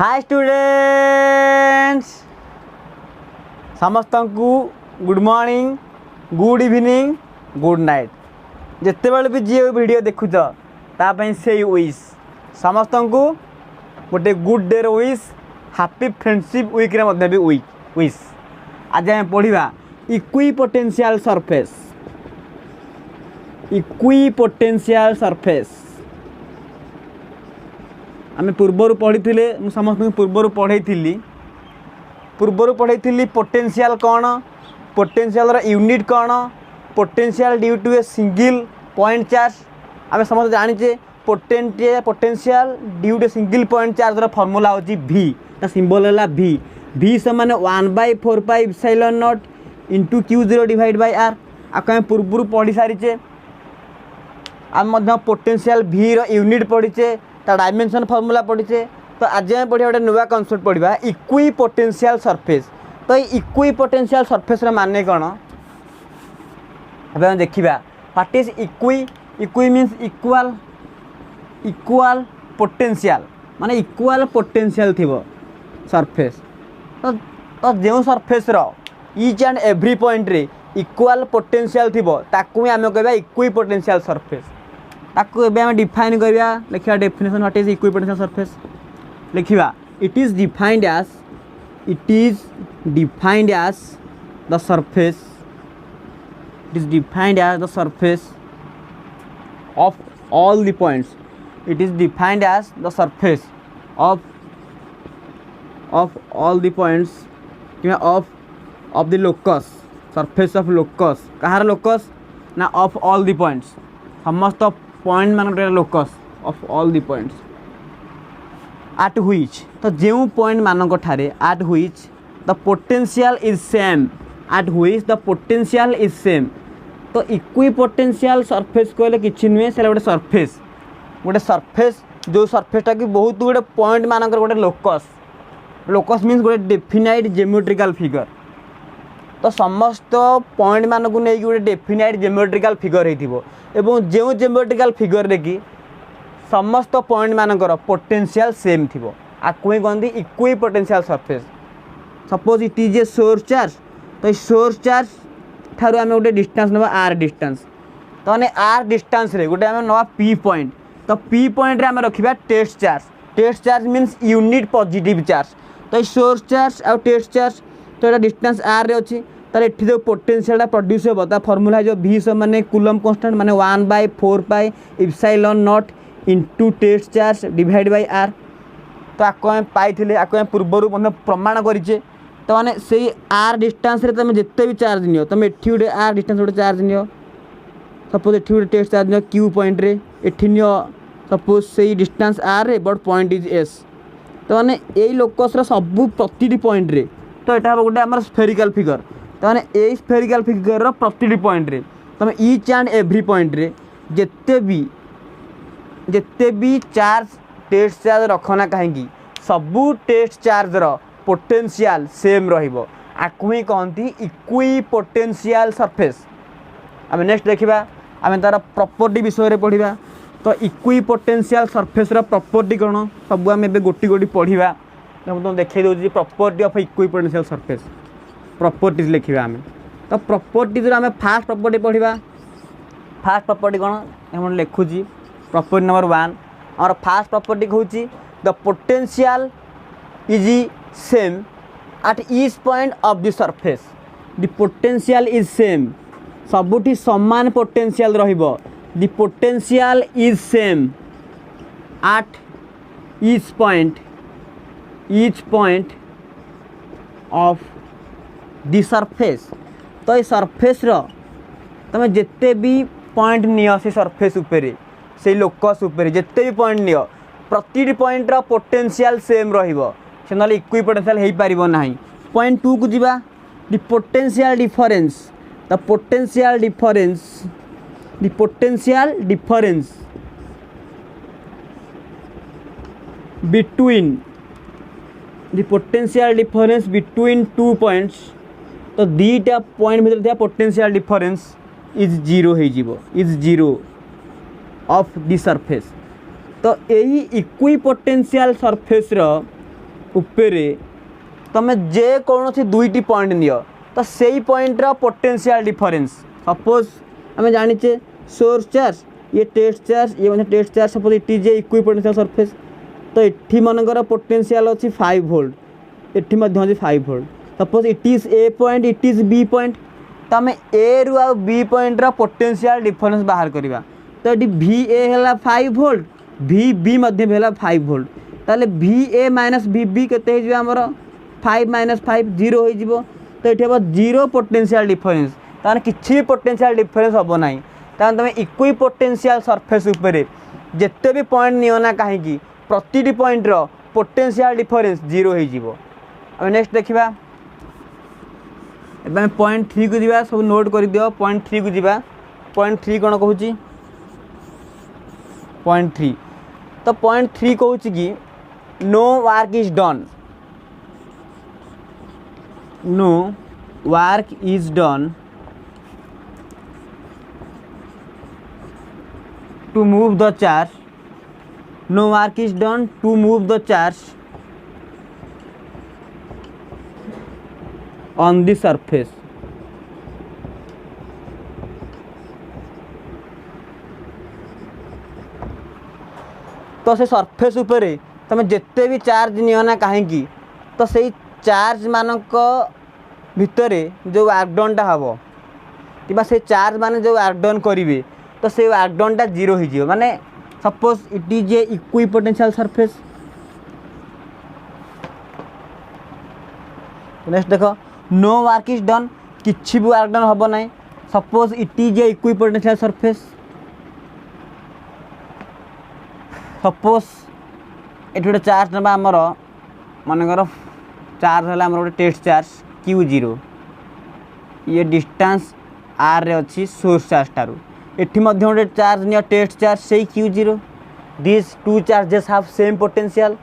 Hi students समस्त को good morning good evening good night जिते बड़े भी जी वीडियो देखुच तापाई से विश समस्त को गोटे good day wish happy friendship week रे भी विश आज आम पढ़ा इक्विपोटेंशियल सरफेस आम पूर्वर पढ़ी समस्त पूर्वर पढ़ाई पोटेंशियल कौन पोटेंशियल यूनिट कौन potential due to a single point charge आम समस्त जाने potential due to single point charge formula होची V सिंबल है V समान 1/4 epsilon not into Q0 divide by R आपको आम पूर्व पढ़ी सारीचे आम पोटेंशियल V यूनिट पढ़ीचे डायमेंशन फॉर्मूला पढ़ीचे तो आज आम पढ़ा गोटे नुआ कनसेप्ट पढ़ा इक्विपोटेंशियल सरफेस तो इक्विपोटेंशियल सरफेस माने कौन अब देखा what is equi means equal potential माने इक्वाल पोटेंशियल थी सरफेस तो जो surface each and every point रे इक्वाल पोटेंशियल थी ताकू आम कह इक्विपोटेंशियल सरफेस ताकू एवं डिफाइन करिया लिखा definition what is equipotential surface लिखा it is defined as the surface of all the points it is defined as the surface of all the points of the locus surface of locus Kahar locus ना of all the points समस्त point मान locus of all the points at which तो जो point मान ठारे at which the potential is same तो equipotential surface कहले कि नुहे से गोटे सरफेस जो सरफेसटा कि बहुत गोटे पॉइंट मानक गोटे लोकस मीन्स गोटे डेफिनाइट जियोमेट्रिकल फिगर तो समस्त पॉइंट मानक नहीं गोटे डेफिनाइट जियोमेट्रिकल फिगर होइथिबो एवं जो जियोमेट्रिकल फिगर रे कि समस्त पॉइंट मानकर पोटेंशियल सेम थिबो आकु ही कहते equipotential surface suppose it is a source charge तो सोर्स चार्ज ठार आम गोटे डिस्टेंस ना R डिस्टेंस तो मैंने R डिस्टेंस रे गोटे आम ना P पॉइंट तो P पॉइंट रे आम रखा test charge means unit positive charge तो सोर्स चार्ज आउ टेस्ट चार्ज तो ये डिस्टेंस R रे अच्छी तार एठी जो पोटेंशियल प्रोड्यूस हो फॉर्मूला जो V समान कूलम कांस्टेंट माने 1/4 epsilon not into test charge divide by R तो आपको आम पाई आपको पूर्वर प्रमाण करें तो मैंने से R डिस्टेंस रे तुम जिते भी चार्ज नियो तुम एठी गोटे R डिस्टेंस गोटे चार्ज नियो सपोज एठी गोटे टेस्ट चार्ज नियो Q पॉइंट रे एठी नियो सपोज से डिस्टेंस R रे बट पॉइंट इज S तो मैंने यही लोकस रो सब प्रति पॉइंट रे तो एटा गोटे आमर स्फेरिकल फिगर तो मैंने यही स्फेरिकल फिगर रो प्रति पॉइंट रे तुम ईच एंड एव्री पॉइंट रे जिते भी चार्ज टेस्ट चार्ज रखना कहीं सबू टेस्ट चार्ज रो पोटेंशियल सेम रहिबो आकु ही कहती इक्विपोटेंशियल सरफेस आम नेक्स्ट देखा आम तार प्रॉपर्टी विषय में पढ़ा तो इक्विपोटेंशियल सरफेस रो प्रॉपर्टी कौन सब आम गोटी गोटी पढ़ा तुम देखा दूसरी property of equipotential surface properties लिखा आम तो प्रॉपर्टीज आम फास्ट प्रॉपर्टी पढ़ा फास्ट प्रॉपर्टी कौन हम लिखुची प्रॉपर्टी नंबर 1 और फास्ट प्रॉपर्टी कहूँ the potential is same at each point of the surface the potential is same सबुठी समान पोटेंशियल रहिबो the potential is same at each point of the surface तो ये surface रो तुम जिते भी पॉइंट नियो से सरफेस उपरे से लोकस उपरे जिते भी पॉइंट नियो प्रति पॉइंट रो पोटेंशियल सेम रहिबो से ना इक्विपोटेंशियल हो पार ना पॉइंट 2 को जीवा the potential difference between 2 points तो दीटा पॉइंट भीतर था potential difference is zero of the surface तो यही इक्विपोटेंशियल सरफेस उपरे तुम जे कौन दुईटी पॉइंट नियो तो सेई पॉइंट रो पोटेंशियल डिफरेंस सपोज आम जाचे सोर्स चार्ज ये टेस्ट चार्ज ये test charge suppose it is equipotential surface तो ये मनकर पोटेंशियल अच्छी 5 वोल्ट ये 5 volt suppose it is A point it is B point तो आम ए रु आ बी पॉइंट रो पोटेंशियल डिफरेंस बाहर करवा तो ये भी ए है 5 वोल्ट भी बी है 5 वोल्ट ताले भी ए माइनस भी बी केते आमर 5 माइनस 5 जीरो हो तो ये हम जीरो पोटेंशियल डिफरेंस ताने किसी पोटेंशियल डिफरेंस हम ना ताने तुम इक्वी पोटेंशियल सरफेस उपरे जिते भी पॉइंट नियो ना कहीं प्रति पॉइंट रो पोटेंशियल डिफरेंस जीरो हो नेक्स्ट देखा एवं पॉइंट 3 को जीवा सब नोट कर दियो पॉइंट 3 को जीवा पॉइंट 3 कौन कहूँ पॉइंट 3 तो पॉइंट 3 कहूँ कि no work is done no work is done to move the charge no work is done to move the charge on the surface तो से सरफेस उपरे तुम जिते भी चार्ज नियो ना कहीं तो सही चार्ज मानक भितर जो वर्कडनटा हम कि से चार्ज मान जो वर्कडन करेंगे तो से वर्कडनटा जीरो हो माने suppose it is A equi potential surface next देख नो वर्क इज डन किसी भी वर्कडन हम ना suppose it is A equi potential surface suppose ये गोटे चार्ज ना आमर मनकर चार्ज है आम गोटे टेस्ट चार्ज Q0 ये डिस्टेंस आर रे अच्छी सोर्स चार्ज टारू एठी मध्य गोटे चार्ज नियो टेस्ट चार्ज से Q0 this two charges have same potential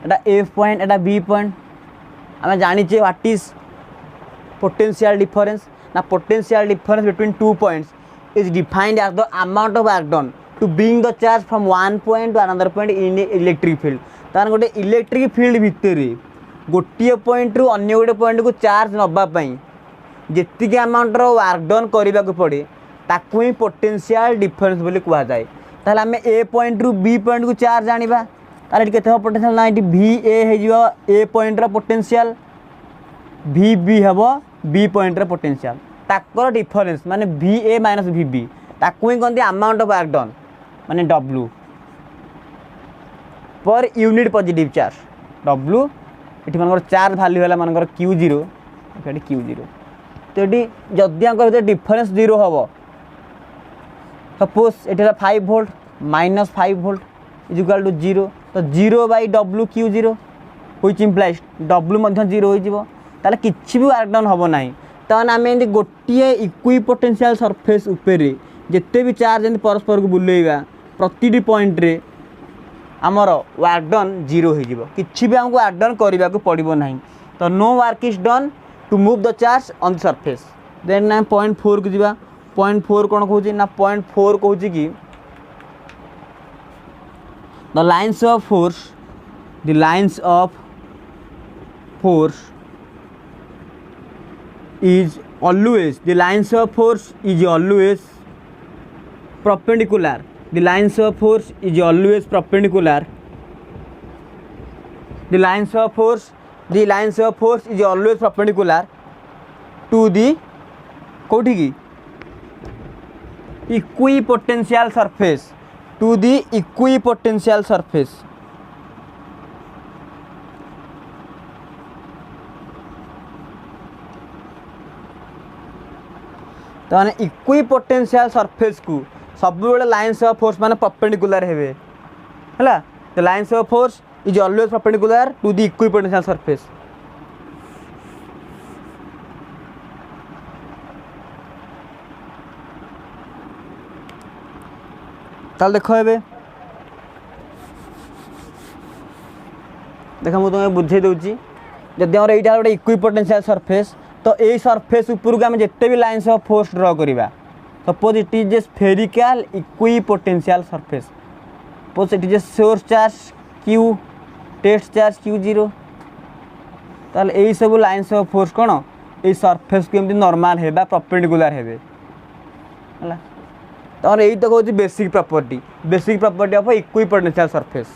एटा F पॉइंट एटा B पॉइंट आम जानीचे व्हाट इज पोटेंशियल डिफरेंस ना potential difference between two points is defined as the amount of work done to bring the charge from one point to another point in electric field तार गोटे electric field भितर गोटे point रु अन्य गोटे point को charge नापी जी amount work done करने को पड़े ताकू ही पोटेंशियल डिफरेंस बोली कहुए ताल आम ए पॉइंट रु बी पॉइंट को चार्ज आनिबा ताले केते पोटेंशियल ना ये भी ए हो ए पॉइंट रो पोटेंशियल भी बी हम बी पॉइंट रो पोटेंशियल ताकर डिफरेंस माने भी ए माइनस भी बी ताकू ही कहते अमाउंट ऑफ वर्क डन माने W per unit positive charge W ये मन चार्ज भैल्यू है मन Q0 ये Q0 तो ये जदि डिफरेंस जीरो हम सपोज ये 5 volt minus 5 volt is equal to 0 तो 0 by W Q0 which implies W zero हो किसी भी वर्क डन हम ना तो आम एम गोटे इक्वी पोटेंशियल सरफेस उपरे जिते भी चार्ज परस्पर को बुलेगा प्रति पॉइंट रे आमर वर्क डन जीरो हो किसी भी आमको वर्क डन करने को पड़ो ना तो no work is done to move the charge on the surface then ना पॉइंट 4 को जीवा पॉइंट 4 कौन कहूँ ना पॉइंट 4 कहूँ कि the lines of force is always the lines of force is always perpendicular the lines of force is always perpendicular the lines of force is always perpendicular to the कोठी की equipotential surface to the equipotential surface तो मैंने equipotential surface को सब lines of force माने perpendicular हेबे हला the lines of force is always perpendicular to the equipotential surface ताल देखो एबे देखा मु तुम्हें बुझे दूची जदि हमर एटा गोटे इक्विपोटेंशियल सरफेस तो यही सरफेस उपरको आम जिते भी लाइन्स ऑफ फोर्स ड्र करवा suppose it is a spherical equipotential surface suppose it is a source charge Q test charge Q0 ताल यही सब लाइन्स ऑफ फोर्स कौन ये सरफेस को एमती नॉर्मल है परपेंडिकुलर है तो यही तो कहूँ basic property of equipotential surface.